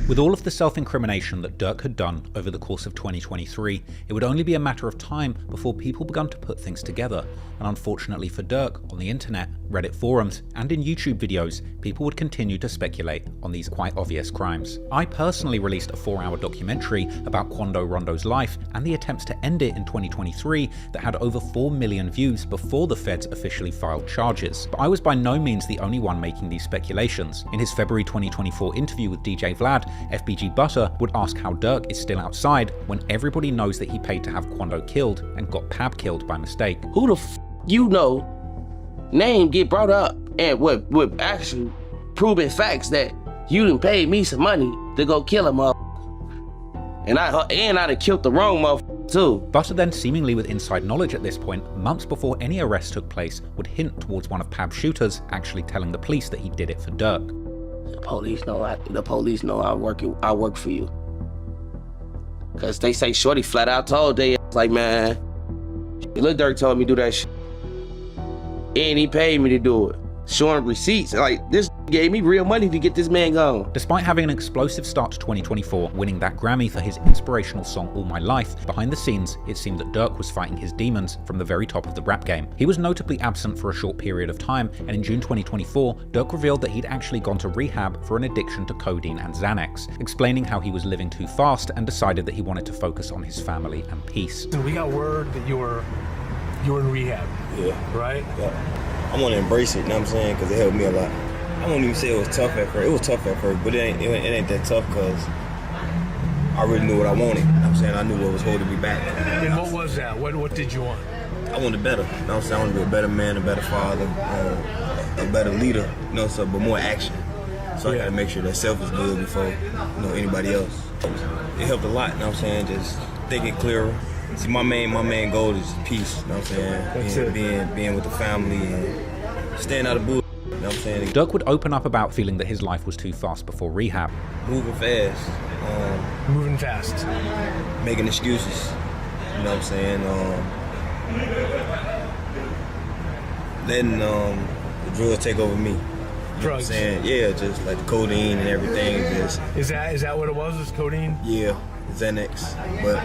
With all of the self-incrimination that Durk had done over the course of 2023, it would only be a matter of time before people began to put things together, and unfortunately for Durk, on the internet, Reddit forums, and in YouTube videos, people would continue to speculate on these quite obvious crimes. I personally released a 4-hour documentary about Quando Rondo's life and the attempts to end it in 2023 that had over 4 million views before the feds officially filed charges. But I was by no means the only one making these speculations. In his February 2024 interview with DJ Vlad, FBG Butter would ask how Durk is still outside when everybody knows that he paid to have Quando killed and got Pab killed by mistake. Who the f you know name get brought up and with actually proven facts that you done paid me some money to go kill a motherfucker. And I done killed the wrong motherfucker too. Butter then, seemingly with inside knowledge at this point, months before any arrest took place, would hint towards one of Pab's shooters actually telling the police that he did it for Durk. The police know I work for you. Cause they say Shorty flat out told they like, man, Lil Durk told me to do that shit. And he paid me to do it. Showing receipts, like this gave me real money to get this man gone. Despite having an explosive start to 2024, winning that Grammy for his inspirational song All My Life, behind the scenes, it seemed that Durk was fighting his demons from the very top of the rap game. He was notably absent for a short period of time, and in June 2024, Durk revealed that he'd actually gone to rehab for an addiction to codeine and Xanax, explaining how he was living too fast and decided that he wanted to focus on his family and peace. So we got word that you were in rehab. Yeah. Right? Yeah. I want to embrace it, you know what I'm saying, because it helped me a lot. I won't even say it was tough at first. It was tough at first, but it ain't that tough because I really knew what I wanted. You know what I'm saying? I knew what was holding me back. And what was that? What did you want? I wanted better. You know what I'm saying? I wanted to be a better man, a better father, a better leader, you know, so, but more action. So I got to make sure that self is good before, you know, anybody else. It helped a lot, you know what I'm saying? Just thinking clearer. See, my main goal is peace, you know what I'm saying? Being with the family and staying out of bull. You know what I'm saying? Durk would open up about feeling that his life was too fast before rehab. Moving fast. Moving fast. Making excuses. You know what I'm saying? Letting the drugs take over me. You know what I'm saying? Yeah, just like the codeine and everything. Just, Is that what it was? Was codeine? Yeah, Xanax. But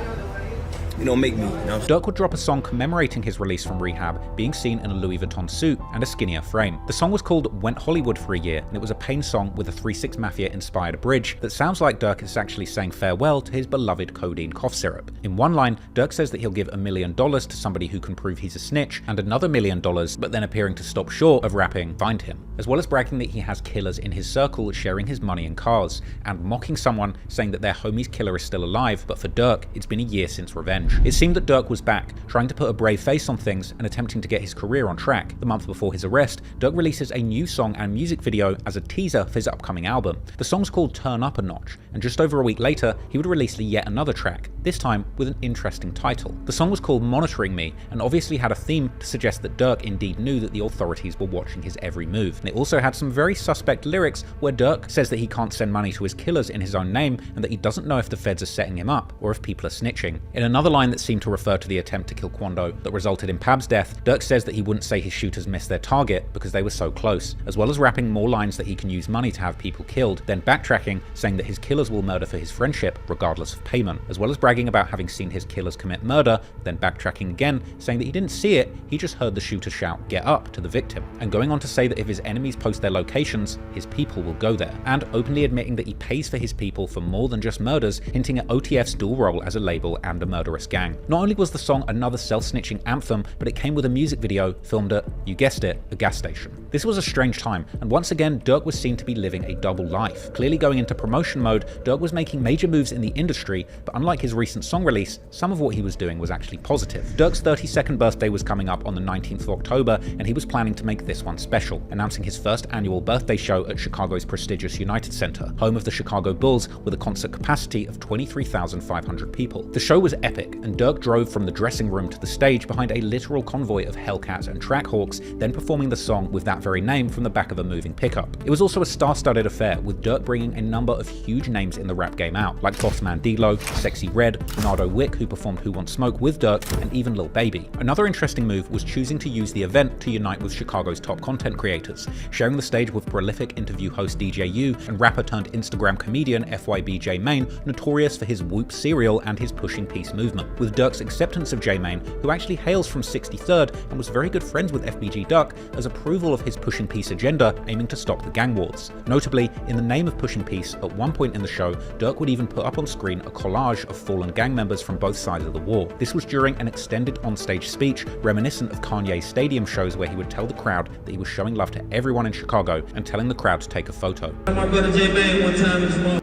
you know, make me. You know? Durk would drop a song commemorating his release from rehab, being seen in a Louis Vuitton suit and a skinnier frame. The song was called Went Hollywood for a Year, and it was a Pain song with a 3 6 Mafia inspired bridge that sounds like Durk is actually saying farewell to his beloved codeine cough syrup. In one line, Durk says that he'll give $1 million to somebody who can prove he's a snitch, and another $1 million, but then appearing to stop short of rapping, find him. As well as bragging that he has killers in his circle sharing his money and cars, and mocking someone saying that their homie's killer is still alive, but for Durk, it's been a year since revenge. It seemed that Durk was back, trying to put a brave face on things and attempting to get his career on track. The month before his arrest, Durk releases a new song and music video as a teaser for his upcoming album. The song's called Turn Up a Notch, and just over a week later, he would release yet another track, this time with an interesting title. The song was called Monitoring Me, and obviously had a theme to suggest that Durk indeed knew that the authorities were watching his every move. And it also had some very suspect lyrics where Durk says that he can't send money to his killers in his own name, and that he doesn't know if the feds are setting him up, or if people are snitching. In another line that seemed to refer to the attempt to kill Quando that resulted in Pab's death, Durk says that he wouldn't say his shooters missed their target because they were so close, as well as rapping more lines that he can use money to have people killed, then backtracking, saying that his killers will murder for his friendship regardless of payment, as well as bragging about having seen his killers commit murder, then backtracking again, saying that he didn't see it, he just heard the shooter shout "get up" to the victim, and going on to say that if his enemies post their locations, his people will go there, and openly admitting that he pays for his people for more than just murders, hinting at OTF's dual role as a label and a murderous gang. Not only was the song another self-snitching anthem, but it came with a music video filmed at, you guessed it, a gas station. This was a strange time, and once again Durk was seen to be living a double life. Clearly going into promotion mode, Durk was making major moves in the industry, but unlike his recent song release, some of what he was doing was actually positive. Durk's 32nd birthday was coming up on the 19th of October, and he was planning to make this one special, announcing his first annual birthday show at Chicago's prestigious United Center, home of the Chicago Bulls, with a concert capacity of 23,500 people. The show was epic, and Durk drove from the dressing room to the stage behind a literal convoy of Hellcats and Trackhawks, then performing the song with that very name from the back of a moving pickup. It was also a star-studded affair, with Durk bringing a number of huge names in the rap game out, like Bossman D-Lo, Sexy Red, Nardo Wick, who performed Who Wants Smoke with Durk, and even Lil Baby. Another interesting move was choosing to use the event to unite with Chicago's top content creators, sharing the stage with prolific interview host DJ U and rapper turned Instagram comedian FYB J Mane, notorious for his Whoop cereal and his pushing peace movement. With Durk's acceptance of J Mane, who actually hails from 63rd and was very good friends with FBG Duck, as approval of his pushing peace agenda aiming to stop the gang wars. Notably, in the name of pushing peace, at one point in the show, Durk would even put up on screen a collage of fallen gang members from both sides of the war. This was during an extended onstage speech reminiscent of Kanye's stadium shows, where he would tell the crowd that he was showing love to everyone in Chicago and telling the crowd to take a photo. My brother J Mane one time in this man.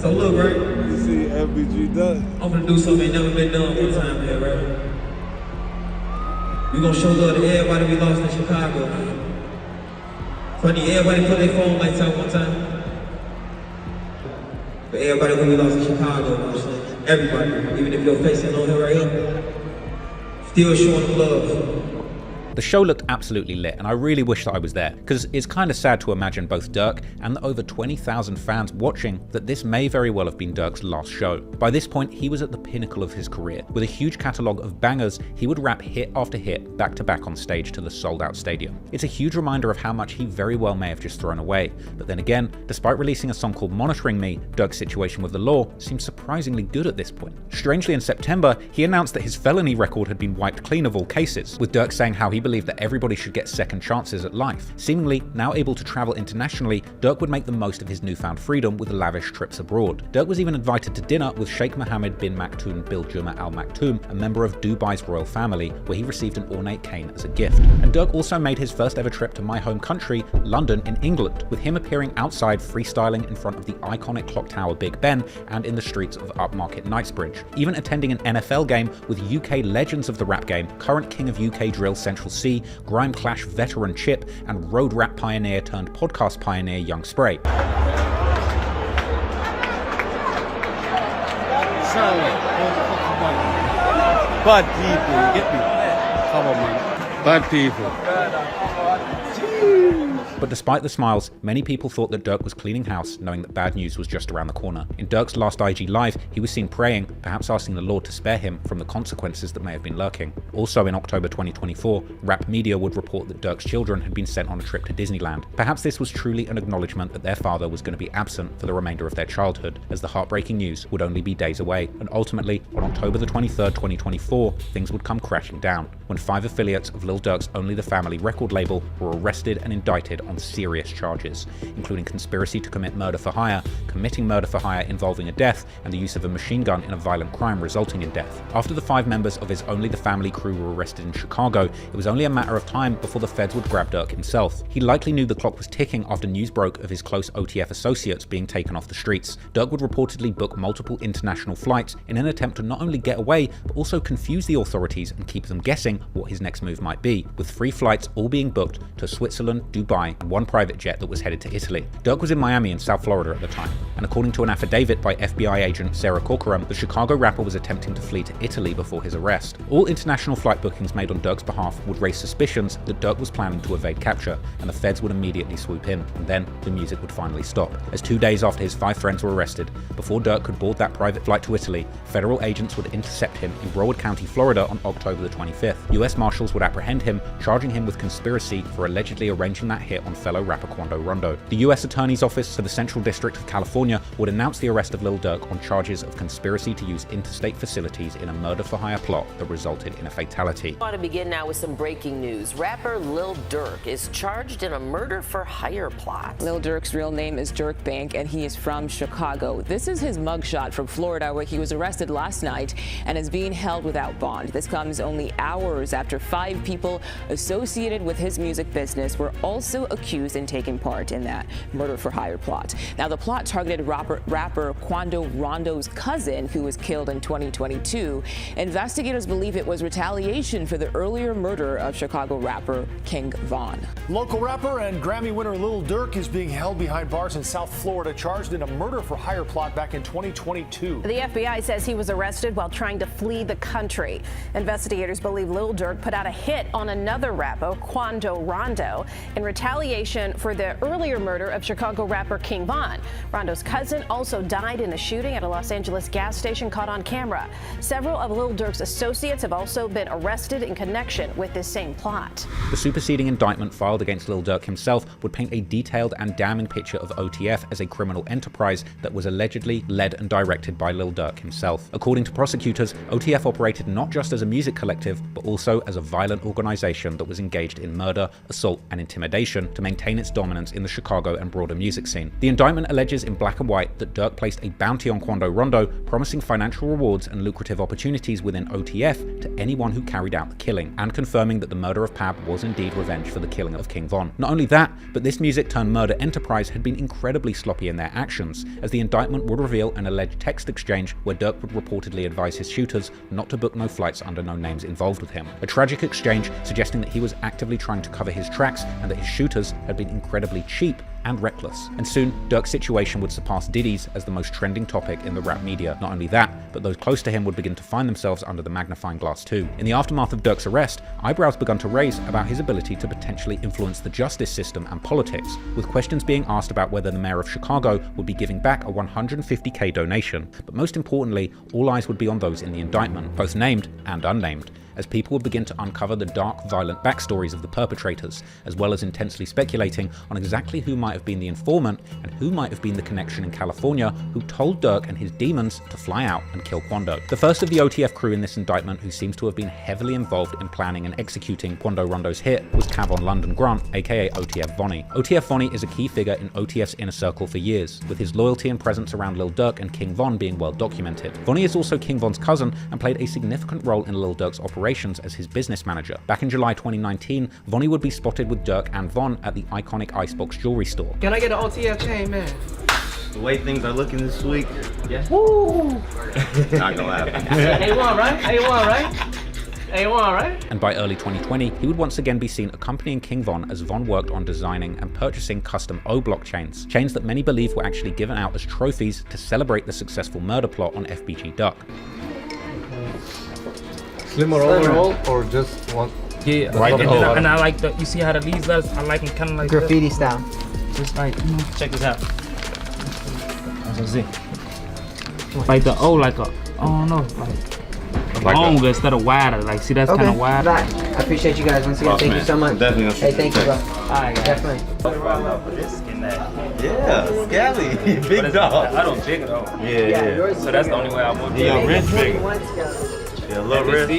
So look, right? You see FBG Duck. I'm gonna do something ain't never been done one time here, right? We gonna show love to everybody we lost in Chicago, man. So I need everybody put their phone lights out one time. For everybody who we lost in Chicago, you know what I'm saying? Everybody, even if your face ain't on here right here, still showing them love. The show looked absolutely lit, and I really wish that I was there, because it's kind of sad to imagine both Durk and the over 20,000 fans watching that this may very well have been Durk's last show. By this point, he was at the pinnacle of his career. With a huge catalogue of bangers, he would rap hit after hit back to back on stage to the sold-out stadium. It's a huge reminder of how much he very well may have just thrown away, but then again, despite releasing a song called Monitoring Me, Durk's situation with the law seems surprisingly good at this point. Strangely, in September, he announced that his felony record had been wiped clean of all cases, with Durk saying how he believed that everybody should get second chances at life. Seemingly now able to travel internationally, Durk would make the most of his newfound freedom with lavish trips abroad. Durk was even invited to dinner with Sheikh Mohammed bin Maktoum Bil Juma Al Maktoum, a member of Dubai's royal family, where he received an ornate cane as a gift. And Durk also made his first ever trip to my home country, London in England, with him appearing outside freestyling in front of the iconic clock tower Big Ben and in the streets of upmarket Knightsbridge, even attending an NFL game with UK legends of the rap game, current king of UK drill Central C, Grime Clash veteran Chip, and road rap pioneer turned podcast pioneer Young Spray. Bad people, get me? Come on, man. Bad people. But despite the smiles, many people thought that Durk was cleaning house, knowing that bad news was just around the corner. In Durk's last IG Live, he was seen praying, perhaps asking the Lord to spare him from the consequences that may have been lurking. Also in October 2024, rap media would report that Durk's children had been sent on a trip to Disneyland. Perhaps this was truly an acknowledgement that their father was going to be absent for the remainder of their childhood, as the heartbreaking news would only be days away. And ultimately, on October the 23rd, 2024, things would come crashing down, when 5 affiliates of Lil Durk's Only the Family record label were arrested and indicted on serious charges, including conspiracy to commit murder for hire, committing murder for hire involving a death, and the use of a machine gun in a violent crime resulting in death. After the 5 members of his Only the Family crew were arrested in Chicago, it was only a matter of time before the feds would grab Durk himself. He likely knew the clock was ticking after news broke of his close OTF associates being taken off the streets. Durk would reportedly book multiple international flights in an attempt to not only get away, but also confuse the authorities and keep them guessing what his next move might be, with 3 flights all being booked to Switzerland, Dubai, and 1 private jet that was headed to Italy. Durk was in Miami and South Florida at the time, and according to an affidavit by FBI agent Sarah Corcoran, the Chicago rapper was attempting to flee to Italy before his arrest. All international flight bookings made on Durk's behalf would raise suspicions that Durk was planning to evade capture, and the feds would immediately swoop in, and then the music would finally stop. As 2 days after his 5 friends were arrested, before Durk could board that private flight to Italy, federal agents would intercept him in Broward County, Florida on October the 25th. US Marshals would apprehend him, charging him with conspiracy for allegedly arranging that hit on fellow rapper Quando Rondo. The US Attorney's Office for the Central District of California would announce the arrest of Lil Durk on charges of conspiracy to use interstate facilities in a murder-for-hire plot that resulted in a fatality. I want to begin now with some breaking news. Rapper Lil Durk is charged in a murder-for-hire plot. Lil Durk's real name is Durk Bank, and he is from Chicago. This is his mugshot from Florida, where he was arrested last night and is being held without bond. This comes only hours after 5 people associated with his music business were also accused in taking part in that murder-for-hire plot. Now, the plot targeted rapper Quando Rondo's cousin, who was killed in 2022. Investigators believe it was retaliation for the earlier murder of Chicago rapper King Von. Local rapper and Grammy winner Lil Durk is being held behind bars in South Florida, charged in a murder-for-hire plot back in 2022. The FBI says he was arrested while trying to flee the country. Investigators believe Lil Durk put out a hit on another rapper, Quando Rondo, in retaliation for the earlier murder of Chicago rapper King Von. Rondo's cousin also died in a shooting at a Los Angeles gas station caught on camera. Several of Lil Durk's associates have also been arrested in connection with this same plot. The superseding indictment filed against Lil Durk himself would paint a detailed and damning picture of OTF as a criminal enterprise that was allegedly led and directed by Lil Durk himself. According to prosecutors, OTF operated not just as a music collective, but also as a violent organization that was engaged in murder, assault, and intimidation to maintain its dominance in the Chicago and broader music scene. The indictment alleges in black and white that Durk placed a bounty on Quando Rondo, promising financial rewards and lucrative opportunities within OTF to anyone who carried out the killing, and confirming that the murder of Pab was indeed revenge for the killing of King Von. Not only that, but this music-turned-murder enterprise had been incredibly sloppy in their actions, as the indictment would reveal an alleged text exchange where Durk would reportedly advise his shooters not to book no flights under no names involved with him. A tragic exchange suggesting that he was actively trying to cover his tracks and that his shooters had been incredibly cheap and reckless. And soon, Durk's situation would surpass Diddy's as the most trending topic in the rap media. Not only that, but those close to him would begin to find themselves under the magnifying glass too. In the aftermath of Durk's arrest, eyebrows began to raise about his ability to potentially influence the justice system and politics, with questions being asked about whether the mayor of Chicago would be giving back a $150K donation. But most importantly, all eyes would be on those in the indictment, both named and unnamed, as people would begin to uncover the dark, violent backstories of the perpetrators, as well as intensely speculating on exactly who might have been the informant and who might have been the connection in California who told Durk and his demons to fly out and kill Quando. The first of the OTF crew in this indictment who seems to have been heavily involved in planning and executing Quando Rondo's hit was Cavon London Grant, aka OTF Vonnie. OTF Vonnie is a key figure in OTF's inner circle for years, with his loyalty and presence around Lil Durk and King Von being well documented. Vonnie is also King Von's cousin and played a significant role in Lil Durk's operations as his business manager. Back in July 2019, Vonnie would be spotted with Durk and Von at the iconic Icebox jewelry store. Can I get an OTF chain, man? The way things are looking this week, Yeah. Woo! not gonna happen. A1, right? A1, right? A1, right? And by early 2020, he would once again be seen accompanying King Von as Von worked on designing and purchasing custom O-block chains that many believe were actually given out as trophies to celebrate the successful murder plot on FBG Duck. Slimmer overall or just one? Yeah, Right and I like the, you see how the leaves letters, I like them kind of like Graffiti style. Just like, check this out. That's it. Like the O, like a, oh no, like longer instead of wider. Like, see, that's kind of wider. Right. I appreciate you guys once again. Thank you so much. Definitely. Hey, thank you, bro. Alright, Definitely. Yeah, Scally, big dog. I don't big it though. Yeah. So that's the only way I want to Yeah, do it. wrist big. Yeah, a little wrist.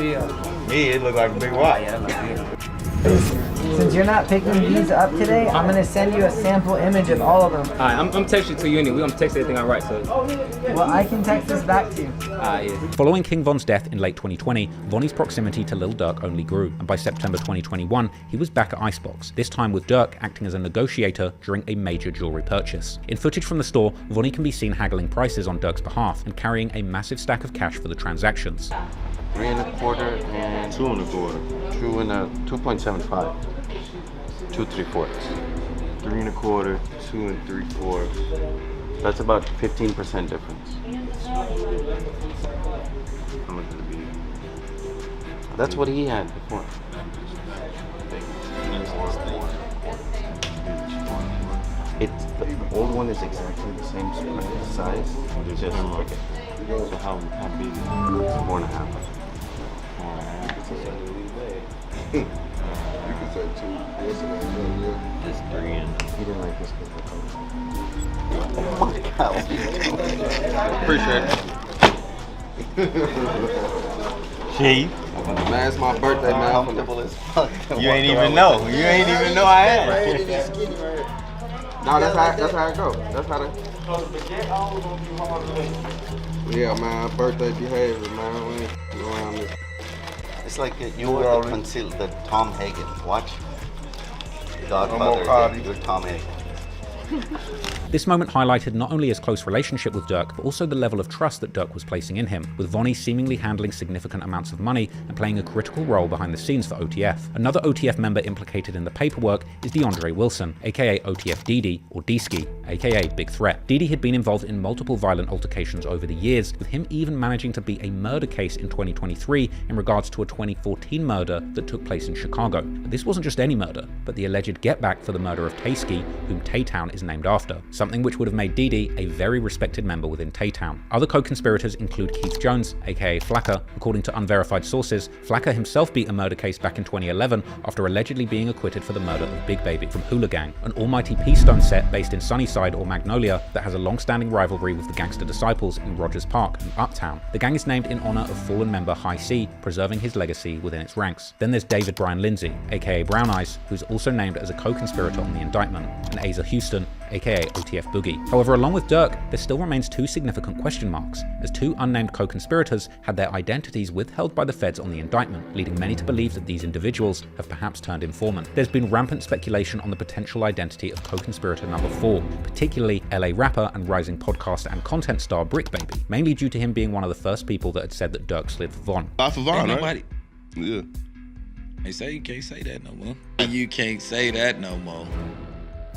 Yeah. Me, it look like a big watch. Since you're not picking these up today, I'm gonna send you a sample image of all of them. Alright, I'm texting to you anyway. We're gonna text everything I write, so. Well, I can text this back to you. Yeah. Following King Von's death in late 2020, Vonnie's proximity to Lil Durk only grew, and by September 2021, he was back at Icebox, this time with Durk acting as a negotiator during a major jewelry purchase. In footage from the store, Vonnie can be seen haggling prices on Durk's behalf and carrying a massive stack of cash for the transactions. 3 1/4 and 2 1/4. 2.75. 2 3/4. 3 1/4, 2 3/4. That's about 15% difference. How much would it be? That's what he had before. The old one is exactly the same size, just bigger. So how big? 4.5. You can say 2. It's 3 and he didn't like this because oh my God. Appreciate it. Chief. Man, it's my birthday, man. Comfortable as fuck. You ain't even know. You ain't even know I had it. No, that's how it goes. That's how yeah, man, birthday behavior, man. We ain't around this. It's like you were the Tom Hagen. Watch. Godfather, you're Tom Hanks. This moment highlighted not only his close relationship with Durk, but also the level of trust that Durk was placing in him, with Vonnie seemingly handling significant amounts of money and playing a critical role behind the scenes for OTF. Another OTF member implicated in the paperwork is DeAndre Wilson, aka OTF Didi, or D-Ski, aka Big Threat. Didi had been involved in multiple violent altercations over the years, with him even managing to beat a murder case in 2023 in regards to a 2014 murder that took place in Chicago. But this wasn't just any murder, but the alleged get-back for the murder of Tay-Ski, whom Tay-Town is named after, something which would have made Didi a very respected member within Tay-Town. Other co-conspirators include Keith Jones, aka Flacker. According to unverified sources, Flacker himself beat a murder case back in 2011 after allegedly being acquitted for the murder of Big Baby from Hula Gang, an almighty P-Stone set based in Sunnyside or Magnolia that has a long-standing rivalry with the Gangster Disciples in Rogers Park and Uptown. The gang is named in honor of fallen member High C, preserving his legacy within its ranks. Then there's David Brian Lindsay, aka Brown Eyes, who's also named as a co-conspirator on the indictment, and Asa Houston, aka OTF Boogie. However, along with Durk, there still remains two significant question marks, as two unnamed co-conspirators had their identities withheld by the feds on the indictment, leading many to believe that these individuals have perhaps turned informant. There's been rampant speculation on the potential identity of co-conspirator number 4, particularly LA rapper and rising podcast and content star Brick Baby, mainly due to him being one of the first people that had said that Durk slid for Von. Off of Von, right? Yeah. They say you can't say that no more. You can't say that no more.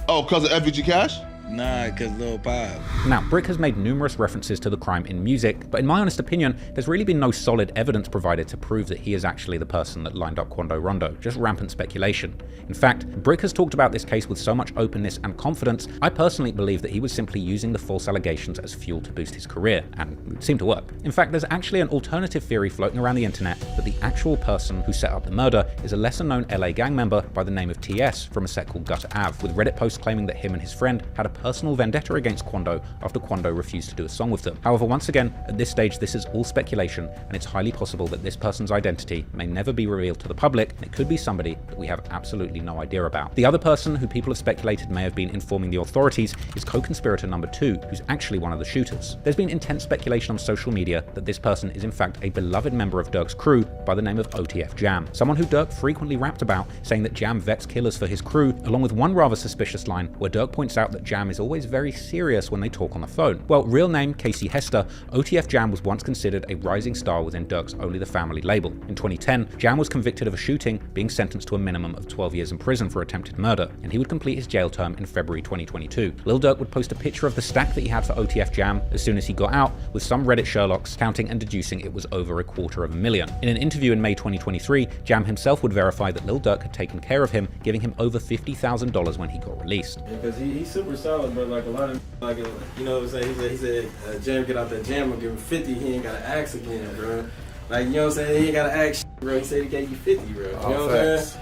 Oh, because of FVG Cash? Nah, because Lil Pop. Now, Brick has made numerous references to the crime in music, but in my honest opinion, there's really been no solid evidence provided to prove that he is actually the person that lined up Quando Rondo, just rampant speculation. In fact, Brick has talked about this case with so much openness and confidence, I personally believe that he was simply using the false allegations as fuel to boost his career, and it seemed to work. In fact, there's actually an alternative theory floating around the internet that the actual person who set up the murder is a lesser-known LA gang member by the name of TS from a set called Gutter Ave, with Reddit posts claiming that him and his friend had a personal vendetta against Quando after Quando refused to do a song with them. However, once again, at this stage this is all speculation, and it's highly possible that this person's identity may never be revealed to the public, and it could be somebody that we have absolutely no idea about. The other person who people have speculated may have been informing the authorities is co-conspirator number 2, who's actually one of the shooters. There's been intense speculation on social media that this person is in fact a beloved member of Durk's crew by the name of OTF Jam, someone who Durk frequently rapped about, saying that Jam vets killers for his crew, along with one rather suspicious line where Durk points out that Jam is always very serious when they talk on the phone. Well, real name Casey Hester, OTF Jam was once considered a rising star within Durk's Only the Family label. In 2010, Jam was convicted of a shooting, being sentenced to a minimum of 12 years in prison for attempted murder, and he would complete his jail term in February 2022. Lil Durk would post a picture of the stack that he had for OTF Jam as soon as he got out, with some Reddit Sherlocks counting and deducing it was over $250,000. In an interview in May 2023, Jam himself would verify that Lil Durk had taken care of him, giving him over $50,000 when he got released. Because he's super solid, but like a lot of, like, you know what I'm saying, he said Jam get out that jam and give him 50, he ain't gotta ask again, bro. Like, you know what I'm saying, he ain't gotta ask shit, bro. He said he gave you 50, bro. You know what I'm saying?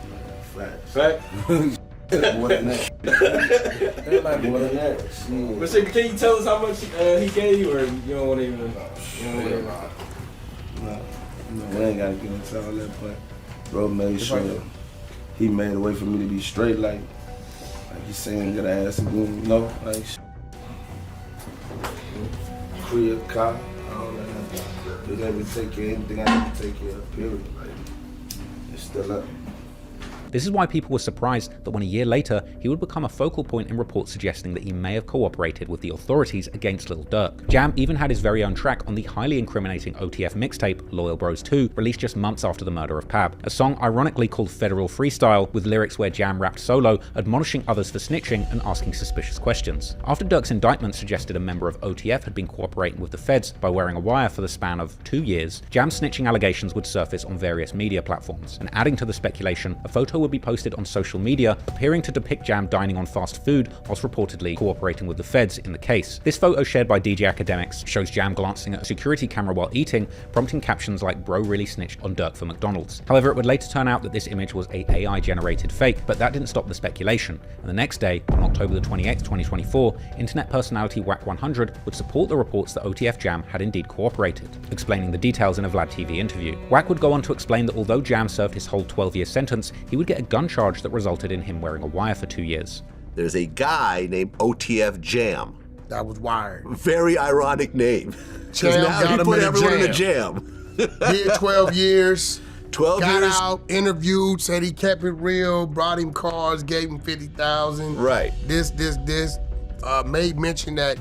Fact. More than that. More than that. But shit, can you tell us how much he gave you, or you don't want to even? No, we ain't gotta get into all that, but bro made sure he made a way for me to be straight, like he's saying, gotta ask again, you know, like crib, car, all that. Being able to take care of anything I have to take care of, period. Like, it's still up. This is why people were surprised that when a year later, he would become a focal point in reports suggesting that he may have cooperated with the authorities against Lil Durk. Jam even had his very own track on the highly incriminating OTF mixtape, Loyal Bros 2, released just months after the murder of Pab, a song ironically called Federal Freestyle, with lyrics where Jam rapped solo, admonishing others for snitching and asking suspicious questions. After Durk's indictment suggested a member of OTF had been cooperating with the feds by wearing a wire for the span of 2 years, Jam's snitching allegations would surface on various media platforms, and adding to the speculation, a photo would be posted on social media appearing to depict Jam dining on fast food whilst reportedly cooperating with the feds in the case. This photo, shared by DJ Academics, shows Jam glancing at a security camera while eating, prompting captions like "Bro really snitched on Durk for McDonald's." However, it would later turn out that this image was a AI generated fake, but that didn't stop the speculation, and the next day, on October the 28th, 2024, internet personality Wack 100 would support the reports that OTF Jam had indeed cooperated, explaining the details in a Vlad TV interview. Wack would go on to explain that although Jam served his whole 12-year sentence, he would get a gun charge that resulted in him wearing a wire for 2 years. There's a guy named OTF Jam. That was wired. Very ironic name. Because now he put everyone in a jam. Did 12 years. 12 got years. out, interviewed, said he kept it real, brought him cars, gave him 50,000. Right. This. Made mention that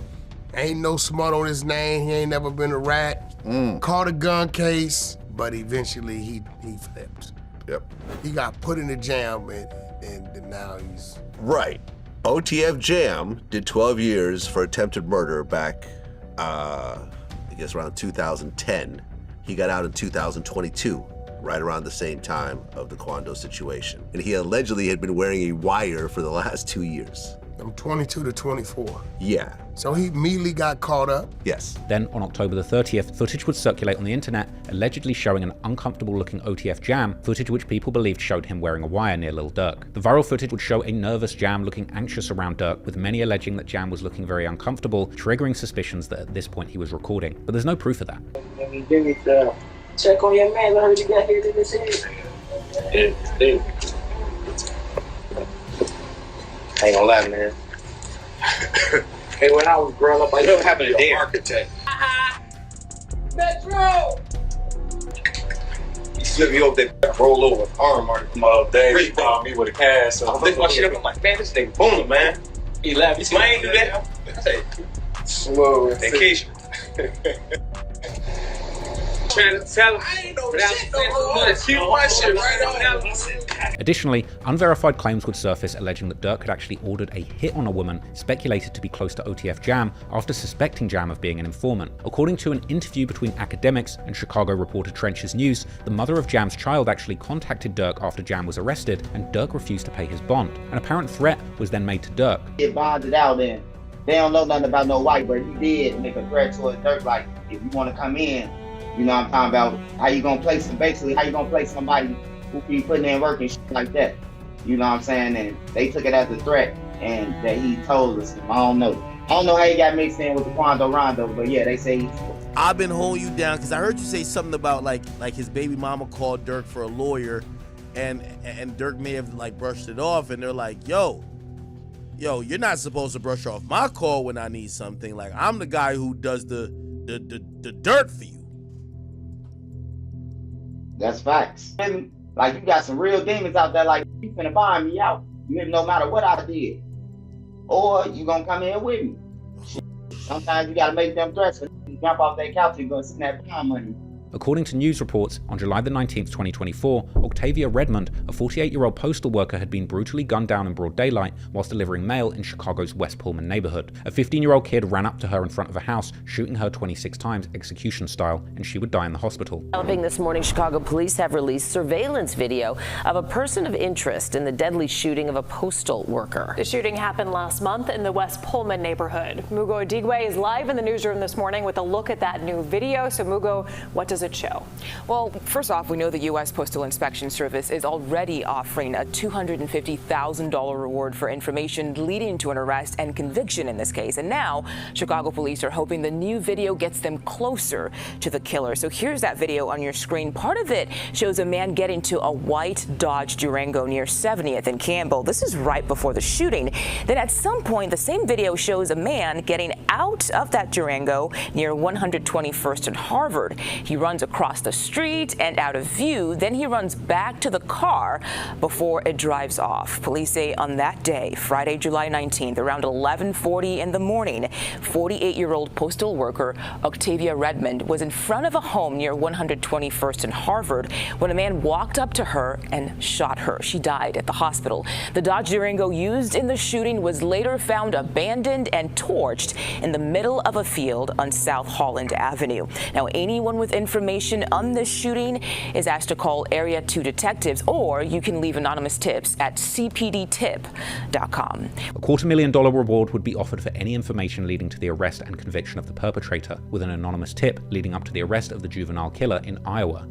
ain't no smut on his name. He ain't never been a rat. Caught a gun case, but eventually he flipped. Yep. He got put in the jam, and now he's... Right. OTF Jam did 12 years for attempted murder back, I guess around 2010. He got out in 2022, right around the same time of the Quando situation. And he allegedly had been wearing a wire for the last 2 years. From 22 to 24. Yeah. So he immediately got caught up. Yes. Then, on October the 30th, footage would circulate on the internet, allegedly showing an uncomfortable-looking OTF Jam, footage which people believed showed him wearing a wire near Lil Durk. The viral footage would show a nervous Jam looking anxious around Durk, with many alleging that Jam was looking very uncomfortable, triggering suspicions that at this point he was recording. But there's no proof of that. Check on your man. I heard you got here to this area. I ain't gonna lie, man. Hey, when I was growing up, I used to be an architect. Metro! He slipped me over there, roll over, arm mark. Come on, Dave. Really called me with a cast. I lift my shit up. I'm like, man, this nigga boom, man. He laughed. He said, I ain't do that. I said, slow. Vacation. Trying to tell him. I ain't know shit no more. Keep my shit right on. Additionally, unverified claims would surface alleging that Durk had actually ordered a hit on a woman speculated to be close to OTF Jam after suspecting Jam of being an informant. According to an interview between academics and Chicago reporter Trench's News, the mother of Jam's child actually contacted Durk after Jam was arrested, and Durk refused to pay his bond. An apparent threat was then made to Durk. Get bonded out in. They don't know nothing about no white, but he did make a threat towards Durk, like, if you want to come in, you know what I'm talking about, how you gonna play somebody who be putting in work and shit like that. You know what I'm saying? And they took it as a threat, and that he told us. I don't know how he got mixed in with the Quando Rondo, but yeah, they say I've been holding you down because I heard you say something about like his baby mama called Durk for a lawyer, and Durk may have like brushed it off, and they're like, yo, you're not supposed to brush off my call when I need something. Like, I'm the guy who does the dirt for you. that's facts. And, like, you got some real demons out there, like, you finna buy me out. You no matter what I did. Or you gonna come in with me. Sometimes you gotta make them threats for you jump off that couch and go snap down money. According to news reports, on July the 19th, 2024, Octavia Redmond, a 48-year-old postal worker, had been brutally gunned down in broad daylight whilst delivering mail in Chicago's West Pullman neighborhood. A 15-year-old kid ran up to her in front of a house, shooting her 26 times execution style, and she would die in the hospital. Developing this morning, Chicago police have released surveillance video of a person of interest in the deadly shooting of a postal worker. The shooting happened last month in the West Pullman neighborhood. Mugo Odigwe is live in the newsroom this morning with a look at that new video. So Mugo, what does it show? Well, first off, we know the U.S. Postal Inspection Service is already offering a $250,000 reward for information leading to an arrest and conviction in this case. And now, Chicago police are hoping the new video gets them closer to the killer. So here's that video on your screen. Part of it shows a man getting to a white Dodge Durango near 70th and Campbell. This is right before the shooting. Then at some point, the same video shows a man getting out of that Durango near 121st and Harvard. He runs across the street and out of view. Then he runs back to the car before it drives off. Police say on that day, Friday, July 19th, around 11:40 in the morning, 48-year-old postal worker Octavia Redmond was in front of a home near 121st and Harvard when a man walked up to her and shot her. She died at the hospital. The Dodge Durango used in the shooting was later found abandoned and torched in the middle of a field on South Holland Avenue. Now, anyone with information on this shooting is asked to call Area 2 detectives, or you can leave anonymous tips at cpdtip.com. A $250,000 reward would be offered for any information leading to the arrest and conviction of the perpetrator, with an anonymous tip leading up to the arrest of the juvenile killer in Iowa.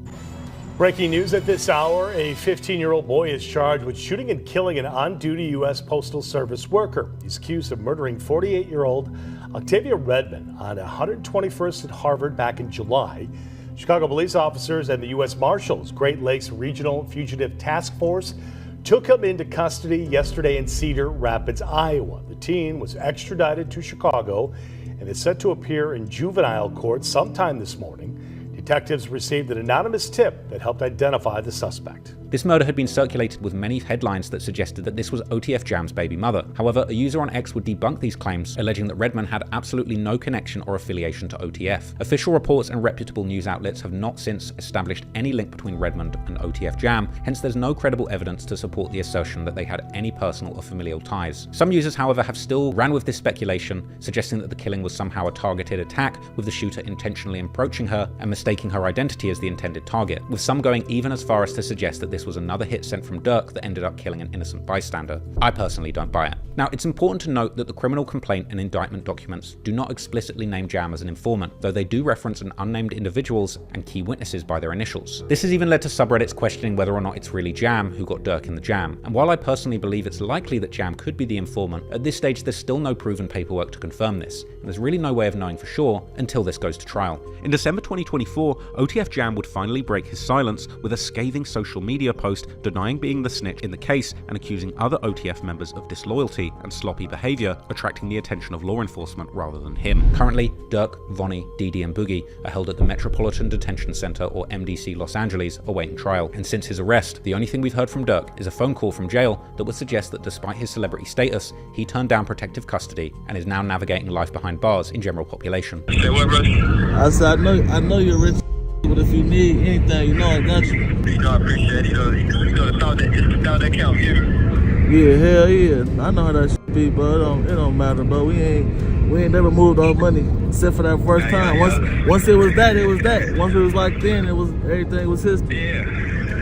Breaking news at this hour, a 15-year-old boy is charged with shooting and killing an on-duty U.S. Postal Service worker. He's accused of murdering 48-year-old Octavia Redmond on 121st at Harvard back in July. Chicago police officers and the U.S. Marshals Great Lakes Regional Fugitive Task Force took him into custody yesterday in Cedar Rapids, Iowa. The teen was extradited to Chicago and is set to appear in juvenile court sometime this morning. Detectives received an anonymous tip that helped identify the suspect. This murder had been circulated with many headlines that suggested that this was OTF Jam's baby mother. However, a user on X would debunk these claims, alleging that Redman had absolutely no connection or affiliation to OTF. Official reports and reputable news outlets have not since established any link between Redmond and OTF Jam, hence there's no credible evidence to support the assertion that they had any personal or familial ties. Some users, however, have still ran with this speculation, suggesting that the killing was somehow a targeted attack, with the shooter intentionally approaching her and mistaking her identity as the intended target, with some going even as far as to suggest that this was another hit sent from Durk that ended up killing an innocent bystander. I personally don't buy it. Now, it's important to note that the criminal complaint and indictment documents do not explicitly name Jam as an informant, though they do reference an unnamed individuals and key witnesses by their initials. This has even led to subreddits questioning whether or not it's really Jam who got Durk in the jam, and while I personally believe it's likely that Jam could be the informant, at this stage there's still no proven paperwork to confirm this, and there's really no way of knowing for sure until this goes to trial. In December 2024, OTF Jam would finally break his silence with a scathing social media post denying being the snitch in the case and accusing other OTF members of disloyalty and sloppy behavior, attracting the attention of law enforcement rather than him. Currently, Durk, Vonnie, Didi and Boogie are held at the Metropolitan Detention Center, or MDC, Los Angeles, awaiting trial, and since his arrest, the only thing we've heard from Durk is a phone call from jail that would suggest that despite his celebrity status, he turned down protective custody and is now navigating life behind bars in general population. I said, I know you're rich, but if you need anything, you know I got you. You know, I appreciate it. You know, it's not that count, Yeah, hell yeah. I know how that shit be, but it don't matter, but we ain't never moved our money except for that first time. Once it was that, it was that. Once it was like then, everything was history. Yeah.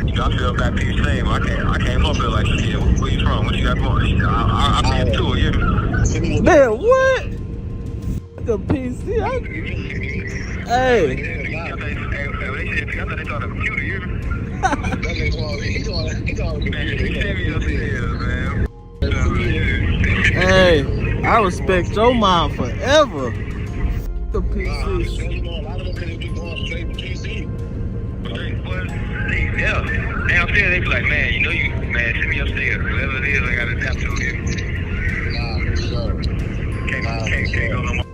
You know, I feel back to you same. I came up here like, yeah, where you from? What you got going? I been to it, yeah. Man, what? Like a PC. Hey. Hey, I respect your mom forever. The PC. Yeah, downstairs they be like, man, you know you, man, send me upstairs. Whatever it is, I gotta adapt to it. Nah, for sure. Can't go no more.